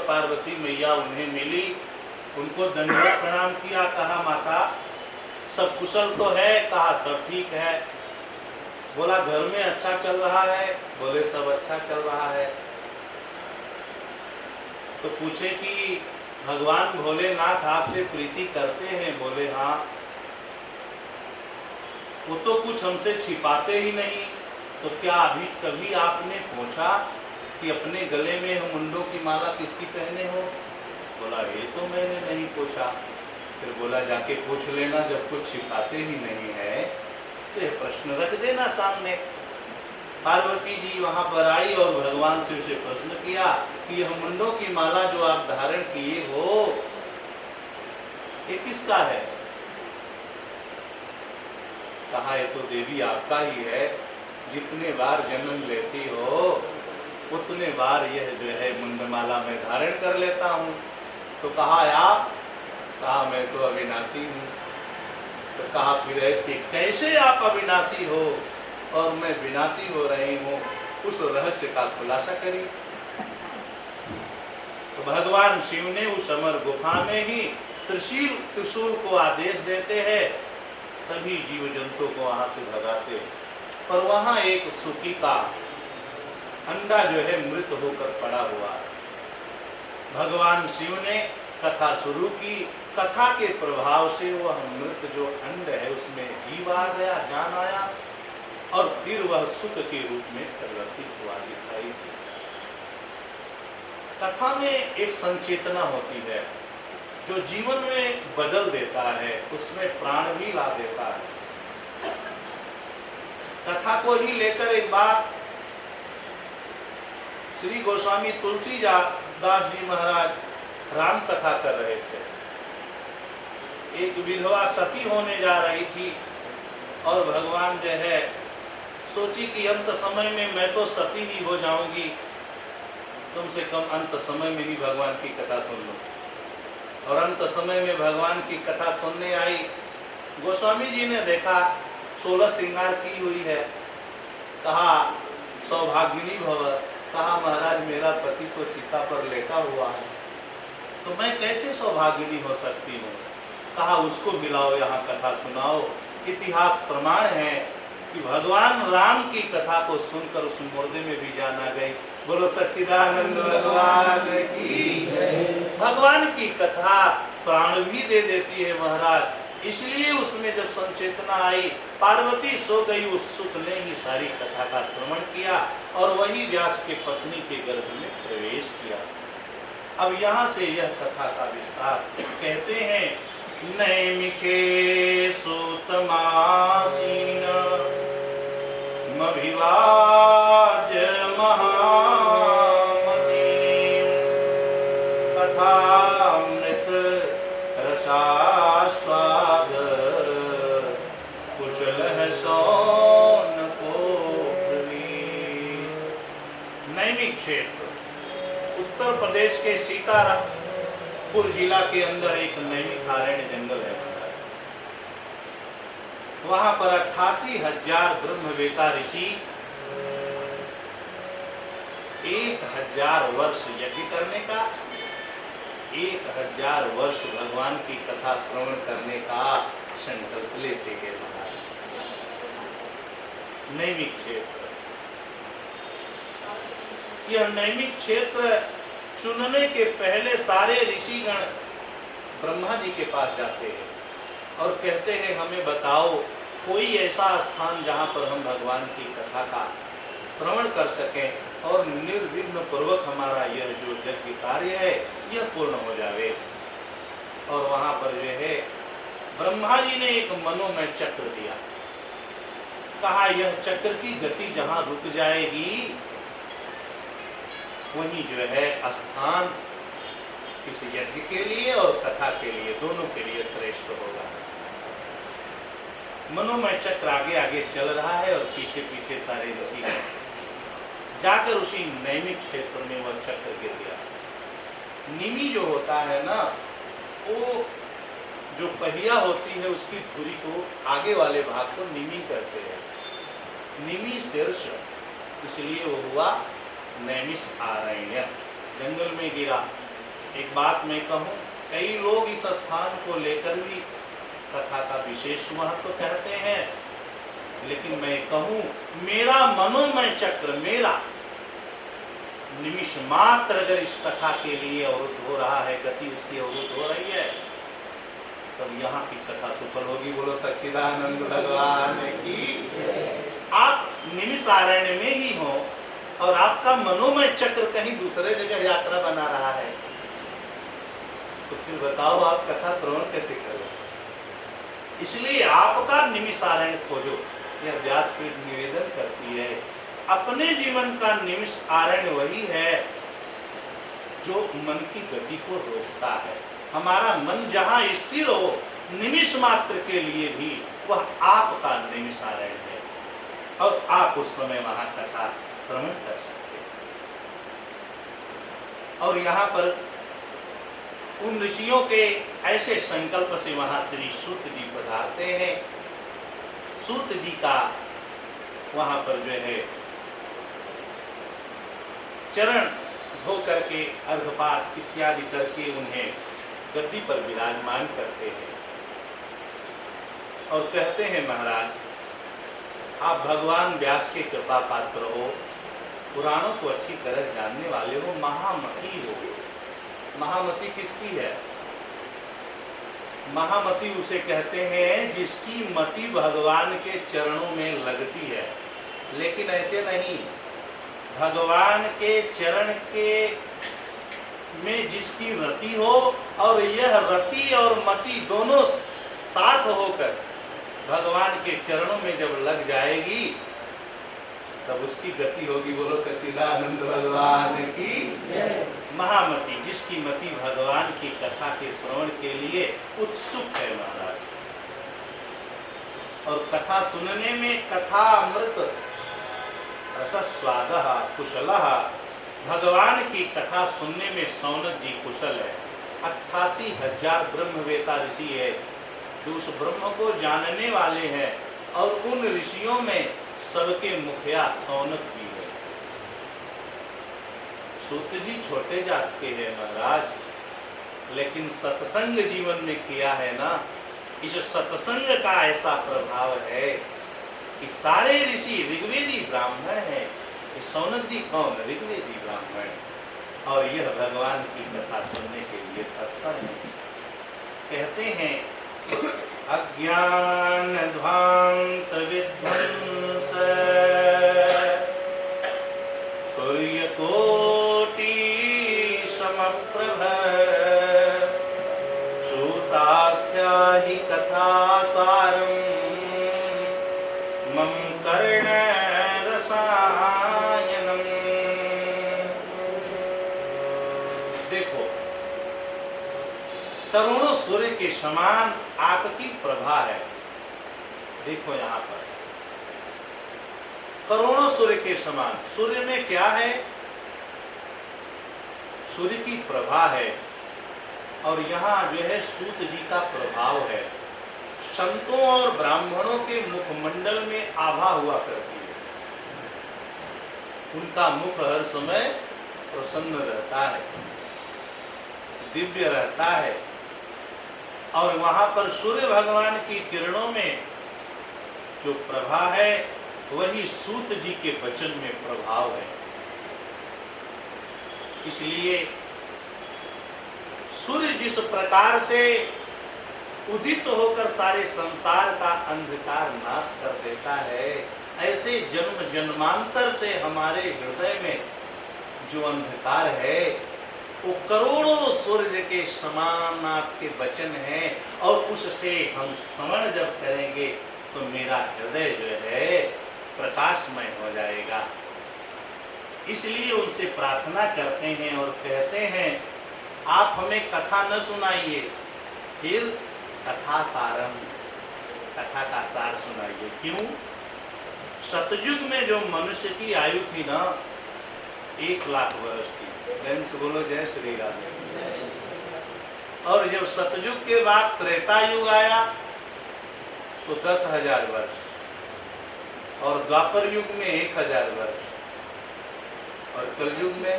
पार्वती मैया उन्हें मिली, उनको दंडवत प्रणाम किया, कहा माता सब कुशल तो है? कहा सब ठीक है। बोला घर में अच्छा चल रहा है? बोले सब अच्छा चल रहा है। तो पूछे कि भगवान भोलेनाथ आपसे प्रीति करते हैं? बोले हाँ। वो तो कुछ हमसे छिपाते ही नहीं, तो क्या अभी कभी आपने पूछा कि अपने गले में मुंडों की माला किसकी पहने हो? बोला ये तो मैंने नहीं पूछा। फिर बोला जाके पूछ लेना, जब कुछ छिपाते ही नहीं है तो ये प्रश्न रख देना सामने। पार्वती जी वहां पर आई और भगवान से उसे प्रश्न किया कि यह मुंडों की माला जो आप धारण किए हो ये किसका है? कहा ये तो देवी आपका ही है, जितने बार जन्म लेती हो उतने बार यह जो है मुंडमाला मैं धारण कर लेता हूँ। तो कहा आप? कहा मैं तो अविनाशी हूँ। तो कहा फिर ऐसे कैसे आप अविनाशी हो और मैं विनाशी हो रही हूँ, उस रहस्य का खुलासा करिए। तो भगवान शिव ने उस अमर गुफा में ही त्रिशूल को आदेश देते हैं, सभी जीव जंतु को वहां से भगाते हैं। पर वहां एक सुकी का अंडा जो है मृत होकर पड़ा हुआ है। भगवान शिव ने कथा शुरू की, कथा के प्रभाव से वह मृत जो अंड है उसमें जीव आ गया, जान आया और फिर वह सुख के रूप में परिवर्तित हुआ दिखाई दी। कथा में एक संचेतना होती है जो जीवन में बदल देता है, उसमें प्राण भी ला देता है। कथा को ही लेकर एक बात श्री गोस्वामी तुलसीदास जी महाराज राम कथा कर रहे थे। एक विधवा सती होने जा रही थी और भगवान जो है सोची कि अंत समय में मैं तो सती ही हो जाऊंगी, कम से कम अंत समय में ही भगवान की कथा सुन लो। और अंत समय में भगवान की कथा सुनने आई। गोस्वामी जी ने देखा 16 श्रृंगार की हुई है। कहा सौभाग्यनी भव। कहा महाराज मेरा पति तो चिता पर लेटा हुआ है, तो मैं कैसे सौभाग्यनी हो सकती हूँ? कहा उसको मिलाओ, यहाँ कथा सुनाओ। इतिहास प्रमाण है कि भगवान राम की कथा को सुनकर उस मुर्दे में भी जान आ गई। बोलो सच्चिदानंद भगवान की जय। भगवान की कथा प्राण भी दे देती है महाराज। इसलिए उसमें जब संचेतना आई, पार्वती सो गई, उस सुख ने ही सारी कथा का श्रवण किया और वही व्यास के पत्नी के गर्भ में प्रवेश किया। अब यहाँ से यह कथा का विस्तार कहते हैं। नैमिके सूतमासीन मभिवाज महामती कथामृत रसास्वाद कुशल है सौन को। नैमिक क्षेत्र उत्तर प्रदेश के सीतापुर जिला के अंदर एक नैमिषारण्य जंगल है। वहां पर 88,000 ब्रह्मवेता ऋषि 1000 वर्ष यज्ञ करने का, 1000 वर्ष भगवान की कथा श्रवण करने का संकल्प लेते हैं महाराज। नैमिक क्षेत्र, यह नैमिक क्षेत्र चुनने के पहले सारे ऋषिगण ब्रह्मा जी के पास जाते हैं और कहते हैं हमें बताओ कोई ऐसा स्थान जहाँ पर हम भगवान की कथा का श्रवण कर सकें और निर्विघ्न पूर्वक हमारा यह जो यज्ञ कार्य है यह पूर्ण हो जावे। और वहाँ पर जो है ब्रह्मा जी ने एक मनोमय चक्र दिया। कहा यह चक्र की गति जहाँ रुक जाएगी वहीं जो है स्थान इस यज्ञ के लिए और कथा के लिए, दोनों के लिए श्रेष्ठ होगा। मनोमय चक्र आगे आगे चल रहा है और पीछे पीछे सारे ऋषि जाकर उसी नैमिक क्षेत्र में वह चक्र गिर गया। निमि जो होता है ना, वो जो पहिया होती है उसकी धुरी को आगे वाले भाग को निमि कहते हैं। निमि शीर्ष, इसलिए वो हुआ नैमिषारण्य। जंगल में गिरा एक बात मैं कहूँ, कई लोग इस स्थान को लेकर भी कथा का विशेष महत्व कहते हैं, लेकिन मैं कहूँ मेरा मनोमय चक्र, मेरा निमिष मात्र अगर इस कथा के लिए अवरुद्ध हो रहा है, गति उसकी अवरुद्ध हो रही है, तब यहाँ की कथा सफल होगी। बोलो सच्चिदानंद भगवान की। आप निमिषारण्य में ही हो और आपका मनोमय चक्र कहीं दूसरे जगह यात्रा बना रहा है, तो फिर बताओ आप कथा श्रवण कैसे करोगे? इसलिए आपका निमिषारण्य खोजो। यह व्यासपीठ निवेदन करती है, अपने जीवन का निमिष आरण्य वही है जो मन की गति को रोकता है। हमारा मन जहाँ स्थिर हो निमिष मात्र के लिए भी, वह आपका निमिष आरण्य है और आप उस समय वहां कथा श्रवण कर सकते हैं। और यहाँ पर उन ऋषियों के ऐसे संकल्प से वहां श्री सूत जी पधारते हैं। सूत जी का वहां पर जो है चरण धो करके अर्घपात इत्यादि करके उन्हें गद्दी पर विराजमान करते हैं और कहते हैं, महाराज आप भगवान व्यास के कृपा पात्र हो, पुराणों को अच्छी तरह जानने वाले हो, महामती हो। महामती किसकी है? महामती उसे कहते हैं जिसकी मति भगवान के चरणों में लगती है। लेकिन ऐसे नहीं, भगवान के चरण के में जिसकी रति हो और यह रति और मति दोनों साथ होकर भगवान के चरणों में जब लग जाएगी, तब उसकी गति होगी। बोलो सच्चिदानंद भगवान की। महामती, जिसकी मति भगवान की कथा के श्रवण के लिए उत्सुक है महाराज, और कथा सुनने में कथा अमृत रसस्वाद कुशल, भगवान की कथा सुनने में सौनक जी कुशल है। 88,000 ब्रह्मवेता ऋषि है जो उस ब्रह्म को जानने वाले हैं, और उन ऋषियों में सबके मुखिया सौनक भी है। सूत जी छोटे जात के हैं महाराज, लेकिन सत्संग जीवन में किया है ना, इस सत्संग का ऐसा प्रभाव है कि सारे ऋषि ऋग्वेदी ब्राह्मण हैं। ये सौनक जी कौन? ऋग्वेदी ब्राह्मण, और यह भगवान की कथा सुनने के लिए तत्पर है। कहते हैं अज्ञान ध्वांत विध्वंस सूर्यकोटि समप्रभ सूताख्या हि कथा सारम मम कर्ण रसायनम। देखो, करोड़ों सूर्य के समान आपकी प्रभा है। देखो यहाँ पर करोड़ों सूर्य के समान, सूर्य में क्या है? सूर्य की प्रभा है, और यहाँ जो है सूत जी का प्रभाव है। संतों और ब्राह्मणों के मुखमंडल में आभा हुआ करती है, उनका मुख हर समय प्रसन्न रहता है, दिव्य रहता है, और वहां पर सूर्य भगवान की किरणों में जो प्रभा है वही सूत जी के वचन में प्रभाव है। इसलिए सूर्य जिस प्रकार से उदित होकर सारे संसार का अंधकार नाश कर देता है, ऐसे जन्म जन्मांतर से हमारे हृदय में जो अंधकार है वो करोड़ों सूर्य के समान आपके वचन हैं, और उससे हम श्रवण जब करेंगे तो मेरा हृदय जो है प्रकाशमय हो जाएगा। इसलिए उनसे प्रार्थना करते हैं और कहते हैं आप हमें कथा न सुनाइए, फिर कथा सारम, कथा का सार सुनाइए। क्यों? सतयुग में जो मनुष्य की आयु थी ना 1,00,000 वर्ष की, बोलो जय श्री राधे। और जब सतयुग के बाद त्रेता युग आया तो 10,000 वर्ष, और द्वापर युग में 1,000 वर्ष, और कलयुग में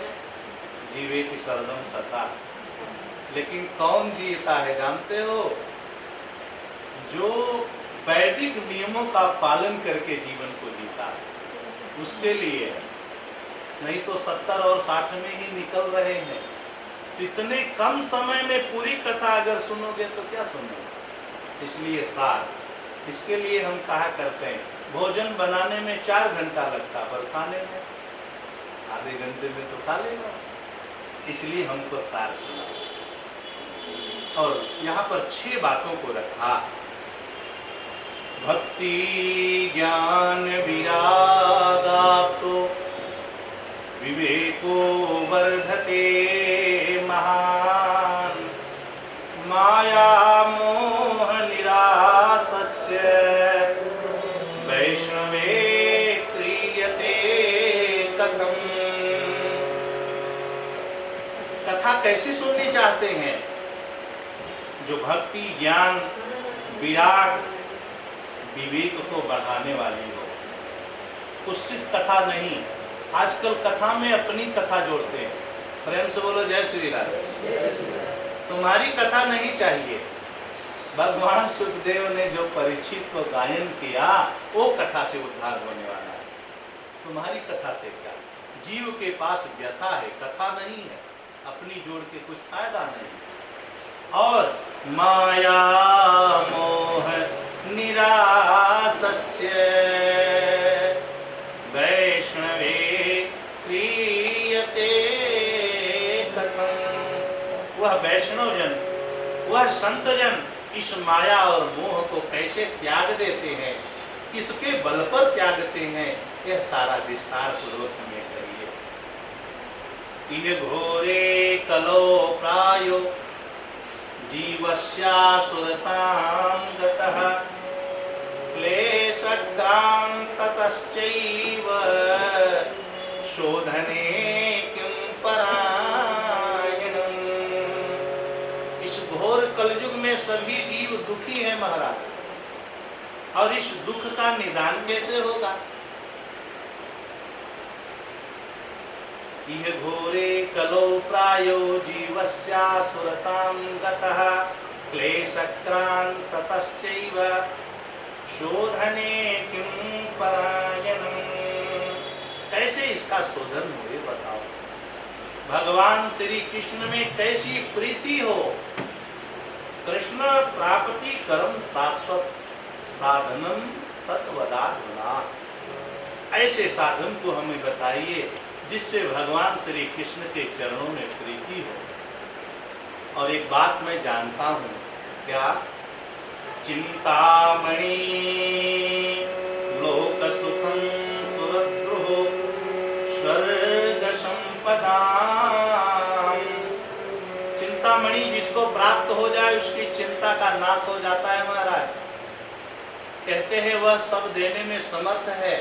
जीवेति शरदम सता लेकिन कौन जीता है जानते हो? जो वैदिक नियमों का पालन करके जीवन को जीता है, उसके लिए है। नहीं तो 70 और 60 में ही निकल रहे हैं। तो इतने कम समय में पूरी कथा अगर सुनोगे तो क्या सुनोगे? इसलिए सार, इसके लिए हम कहा करते हैं भोजन बनाने में 4 घंटा लगता, पर खाने में आधे घंटे में तो खा लेगा। इसलिए हमको सार सुना। और यहाँ पर 6 बातों को रखा। भक्ति ज्ञान विरागाप्तो विवेको वर्धते महान, माया मोह निरासस्य वैष्णवे क्रियते कथम। कथा कैसी सुननी चाहते हैं? जो भक्ति ज्ञान विराग विवेक को बढ़ाने वाली हो। कुत्सित कथा नहीं। आजकल कथा में अपनी कथा जोड़ते हैं। प्रेम से बोलो जय श्री राधे। तुम्हारी कथा नहीं चाहिए। भगवान सुखदेव ने जो परीक्षित को गायन किया, वो कथा से उद्धार होने वाला है। तुम्हारी कथा से क्या? जीव के पास व्यथा है, कथा नहीं है। अपनी जोड़ के कुछ फायदा नहीं। और माया मोह निरासस्य वैष्णवे क्रियते कथम। वह वैष्णव जन, वह संत जन इस माया और मोह को कैसे त्याग देते हैं, किसके बल पर त्यागते हैं, यह सारा विस्तार पूर्वक हमें करिए। इह घोरे कलो प्रायो जीवस्यासुरतां गतः क्लेशक्रान्ततश्चैव शोधने किं परायणम्। इस घोर कलयुग में सभी जीव दुखी हैं महाराज, और इस दुख का निदान कैसे होगा? इह घोरे कलो प्रायो जीवस्यासुरतां गतः क्लेशक्रान्ततश्चैव शोधने किं परायणम्। कैसे इसका शोधन हो, ये बताओ। भगवान श्री कृष्ण में कैसी प्रीति हो। कृष्ण प्राप्ति कर्म शाश्वत साधनम तत्वदाधुना। ऐसे साधन को हमें बताइए जिससे भगवान श्री कृष्ण के चरणों में प्रीति हो। और एक बात मैं जानता हूँ, क्या? चिंतामणि लोक सुखम सुरद्रुहो स्वर्ग संपदाम। चिंतामणि जिसको प्राप्त हो जाए उसकी चिंता का नाश हो जाता है महाराज। कहते हैं वह सब देने में समर्थ है।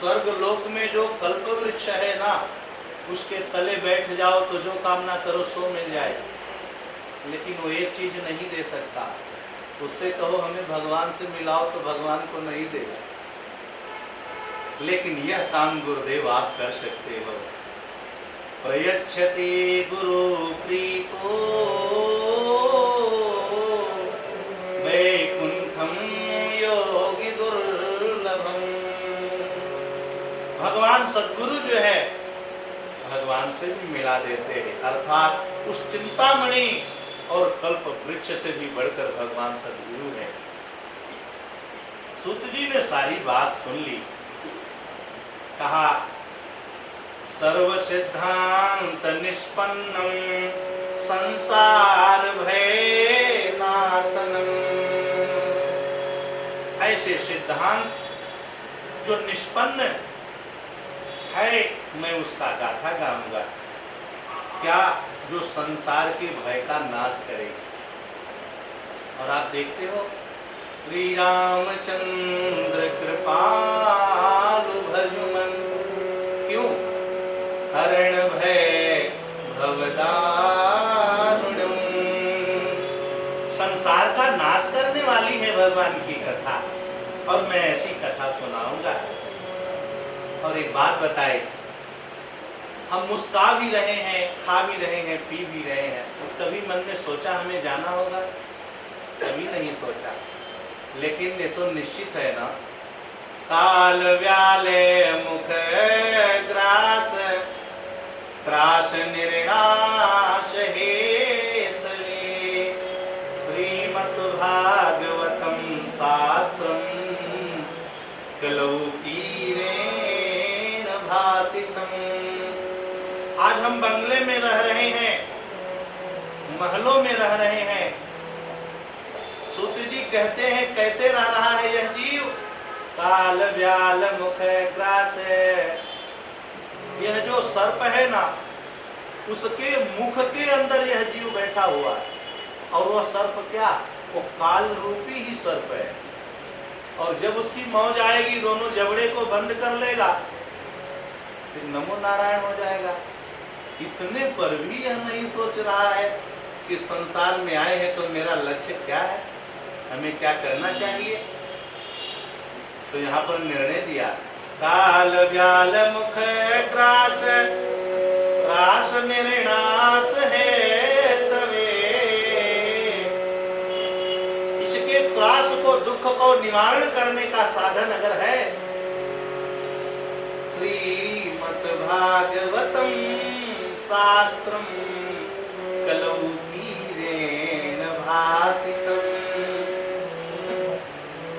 स्वर्ग लोक में जो कल्प वृक्ष है ना, उसके तले बैठ जाओ तो जो कामना करो सो मिल जाए। लेकिन वो एक चीज नहीं दे सकता। उससे कहो हमें भगवान से मिलाओ तो भगवान को नहीं देगा। लेकिन यह काम गुरुदेव आप कर सकते हो। प्रयच्छति गुरु प्रीतो वैकुंठम योगी दुर्लभम। भगवान सद्गुरु जो है भगवान से भी मिला देते हैं। अर्थात उस चिंतामणि और कल्प वृक्ष से भी बढ़कर भगवान सद्गुरु है। सूत जी ने सारी बात सुन ली। कहा सर्व सिद्धांत निष्पन्नम संसार भय नाशनम। ऐसे सिद्धांत जो निष्पन्न है, मैं उसका गाथा गाऊंगा। क्या? जो संसार के भय का नाश करेगी। और आप देखते हो श्री रामचंद्र कृपालु भजुमन। क्यों? हरण भय भवदारुणम। संसार का नाश करने वाली है भगवान की कथा, और मैं ऐसी कथा सुनाऊंगा। और एक बात बताए, हम मुस्का भी रहे हैं, खा भी रहे हैं, पी भी रहे हैं, कभी मन में सोचा हमें जाना होगा? कभी नहीं सोचा। लेकिन ये तो निश्चित है ना, काल व्याले मुख ग्रास, ग्रास निर्णाश हेतवे, श्रीमद् भागवतम शास्त्रम कलौ तीरेण भासितम। आज हम बंगले में रह रहे हैं, महलों में रह रहे हैं। सूत जी कहते हैं कैसे रह रहा है यह जीव? काल व्याल मुख ग्रास, यह जो सर्प है ना, उसके मुख के अंदर यह जीव बैठा हुआ है। और वह सर्प क्या? वो काल रूपी ही सर्प है। और जब उसकी मौज आएगी, दोनों जबड़े को बंद कर लेगा, फिर नमो नारायण हो जाएगा। इतने पर भी यह नहीं सोच रहा है कि संसार में आए हैं तो मेरा लक्ष्य क्या है, हमें क्या करना चाहिए। तो यहाँ पर निर्णय दिया, काल व्याल मुख ग्रास, ग्रास निर्णास है तवे। इसके त्रास को, दुख को निवारण करने का साधन अगर है, श्रीमद् भागवतम शास्त्रम कलौ तीरेण भासितम।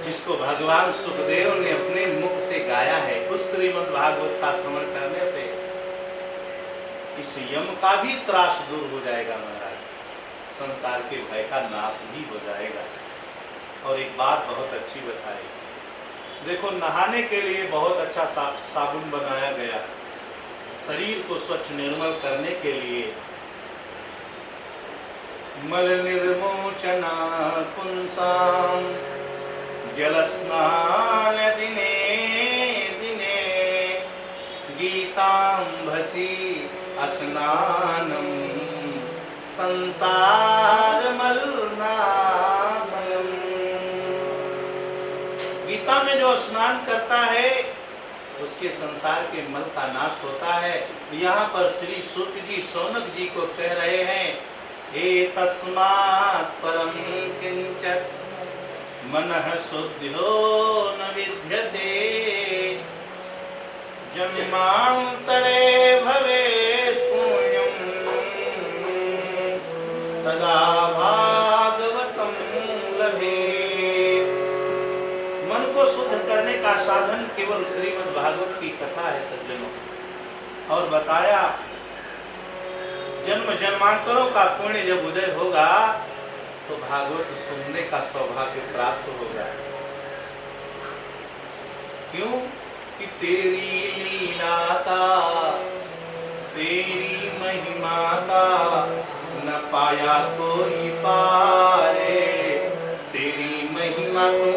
जिसको भगवान सुखदेव ने अपने मुख से गाया है, उस श्रीमद् भागवत का श्रवण करने से इस यम का भी त्रास दूर हो जाएगा महाराज, संसार के भय का नाश भी हो जाएगा। और एक बात बहुत अच्छी बताई, देखो नहाने के लिए बहुत अच्छा साबुन बनाया गया, शरीर को स्वच्छ निर्मल करने के लिए। मल निर्मोचना पुंसाम जल स्नान दिने दिने, गीतांभसी स्नानम संसार मलनाशनम। गीता में जो स्नान करता है उसके संसार के मल का नाश होता है। यहाँ पर श्री सूत जी शौनक जी को कह रहे हैं, हे तस्मात् परम किंचित् मनः शुद्ध्यो न विद्यते, जन्मांतरे भवेत् पुण्यं तदा भागवतं लभेत्। मन को शुद्ध करने का साधन केवल श्रीमद् भागवत की कथा है सज्जनों। और बताया जन्म जन्मांतरों का पुण्य जब उदय होगा तो भागवत सुनने का सौभाग्य प्राप्त होगा। क्यों? कि तेरी लीला का, तेरी महिमा का न पाया कोई पारे, तेरी महिमा तो